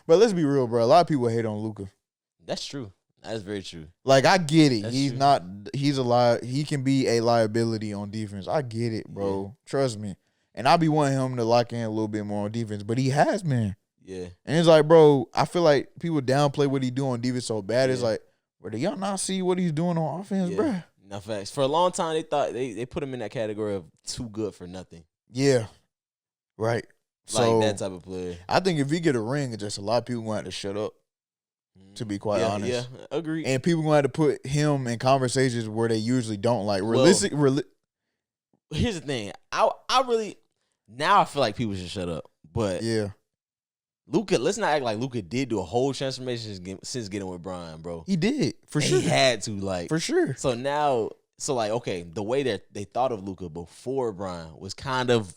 But let's be real, bro. A lot of people hate on Luka. That's true. That's very true. Like, I get it. That's He's true. not. He's he can be a liability on defense. I get it, bro. Yeah. Trust me. And I be wanting him to lock in a little bit more on defense, but he has been. Yeah. And it's like, bro, I feel like people downplay what he do on defense so bad. Yeah. It's like, bro, do y'all not see what he's doing on offense, bro? No facts. For a long time, they thought they put him in that category of too good for nothing. Yeah. Right. So, Like that type of player. I think if he get a ring, it's just a lot of people going to have to shut up, to be quite honest. Yeah, agree. And people going to have to put him in conversations where they usually don't. Like, Here's the thing. I really, now I feel like people should shut up. But yeah. Luka, let's not act like Luka did do a whole transformation since getting with Brian, bro. He did, for And sure. He had to, like. For sure. So now, okay, the way that they thought of Luka before Brian was kind of,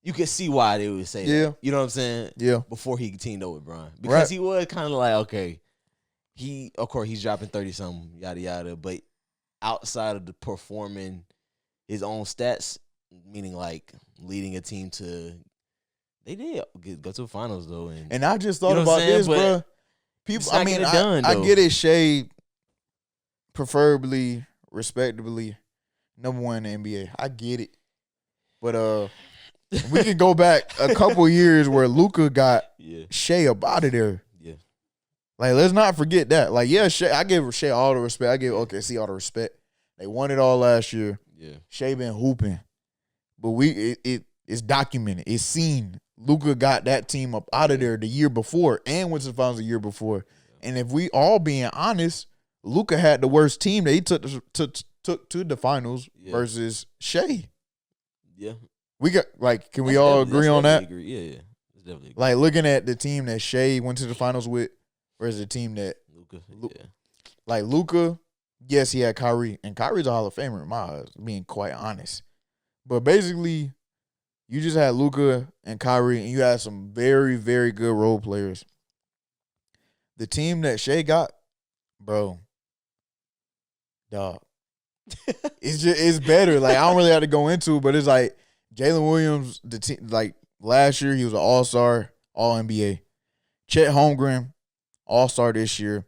you could see why they would say that. You know what I'm saying? Yeah. Before he teamed up with Brian. Because he was kind of like, okay, of course, he's dropping 30-something, yada, yada. But outside of the performing his own stats, meaning like leading a team to, they did go to the finals, though. And I just thought You know about this, but bro. People, I mean, I though. get it, Shea, preferably, respectably, number one in the NBA. I get it. But we can go back a couple years where Luka got Shea up out of there. Yeah. Like, let's not forget that. Like, yeah, Shea, I give Shea all the respect. I give OKC all the respect. They won it all last year. Yeah. Shea been hooping. But it's documented. It's seen. Luka got that team up out of there the year before and went to the finals the year before. And if we all being honest, Luka had the worst team that he took to the finals versus Shea. Yeah. We got, like, can we all agree on that? Agree. Yeah. That's definitely agree. Like, looking at the team that Shea went to the finals with versus the team that Luka. Like, Luka, yes, he had Kyrie. And Kyrie's a Hall of Famer in my eyes, being quite honest. But basically, you just had Luka and Kyrie, and you had some very, very good role players. The team that Shea got, bro, dog, it's better. Like, I don't really have to go into it, but it's like Jalen Williams, the team, like last year he was an All-Star, All-NBA. Chet Holmgren, All-Star this year.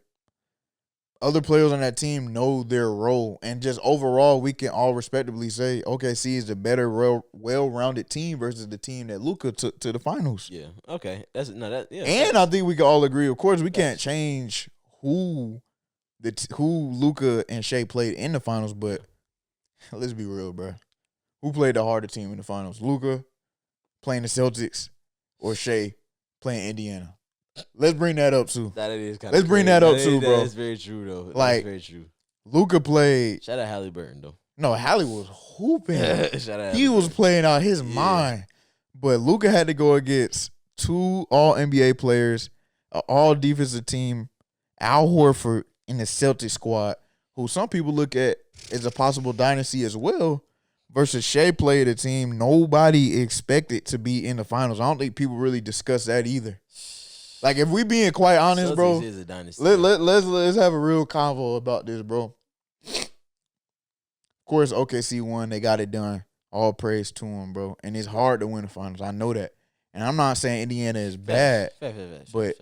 Other players on that team know their role, and just overall, we can all respectively say OKC is the better, well-rounded team versus the team that Luka took to the finals. Yeah. Okay. And I think we can all agree. Of course, we can't change who Luka and Shea played in the finals, but let's be real, bro. Who played the harder team in the finals? Luka playing the Celtics or Shea playing Indiana? Let's bring that up too. That is kind of Let's bring that up too, bro. That's very true, though. Like, that's very true. Luka played. Shout out Halliburton, though. No, Hallie was hooping. Shout out He was playing out his mind. But Luka had to go against two All-NBA players, an All-Defensive team, Al Horford in the Celtics squad, who some people look at as a possible dynasty as well, versus Shea played a team nobody expected to be in the finals. I don't think people really discuss that either. Like, if we being quite honest, bro, is a dynasty. let's have a real convo about this, bro. Of course, OKC won. They got it done. All praise to them, bro. And it's hard to win the finals. I know that. And I'm not saying Indiana is bad. But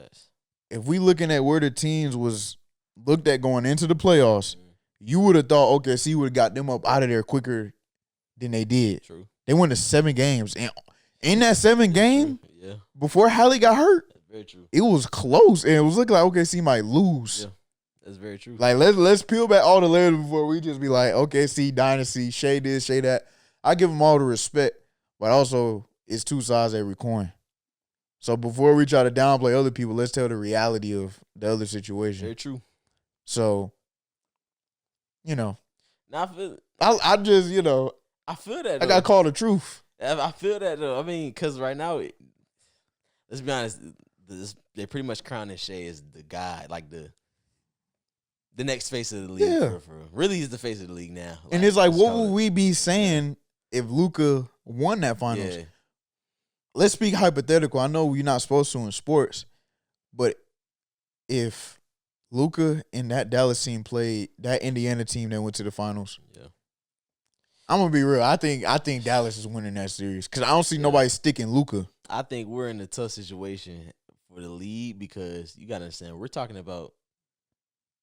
if we looking at where the teams was looked at going into the playoffs, you would have thought OKC would have got them up out of there quicker than they did. True. They went to 7 games. And in that 7 game, before Hallie got hurt, very true. it was close, and it was looking like OKC might lose. Yeah, that's very true. Like, let's peel back all the layers before we just be like, OKC, dynasty, Shea this, Shea that. I give them all the respect, but also it's two sides of every coin. So before we try to downplay other people, let's tell the reality of the other situation. Very true. So, you know. Now I just, you know. I feel that, though. I got to call the truth. I feel that, though. I mean, because right now, let's be honest, they're pretty much crowning Shea as the guy, like the next face of the league. Yeah. For really, he's the face of the league now. And it's like, what would we be saying if Luka won that finals? Yeah. Let's speak hypothetical. I know you're not supposed to in sports, but if Luka and that Dallas team played that Indiana team that went to the finals, I'm gonna be real. I think Dallas is winning that series because I don't see nobody sticking Luka. I think we're in a tough situation for the league because you gotta understand we're talking about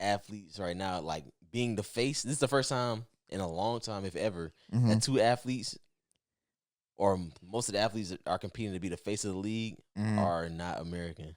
athletes right now, like being the face. This is the first time in a long time, if ever, that two athletes or most of the athletes that are competing to be the face of the league are not American.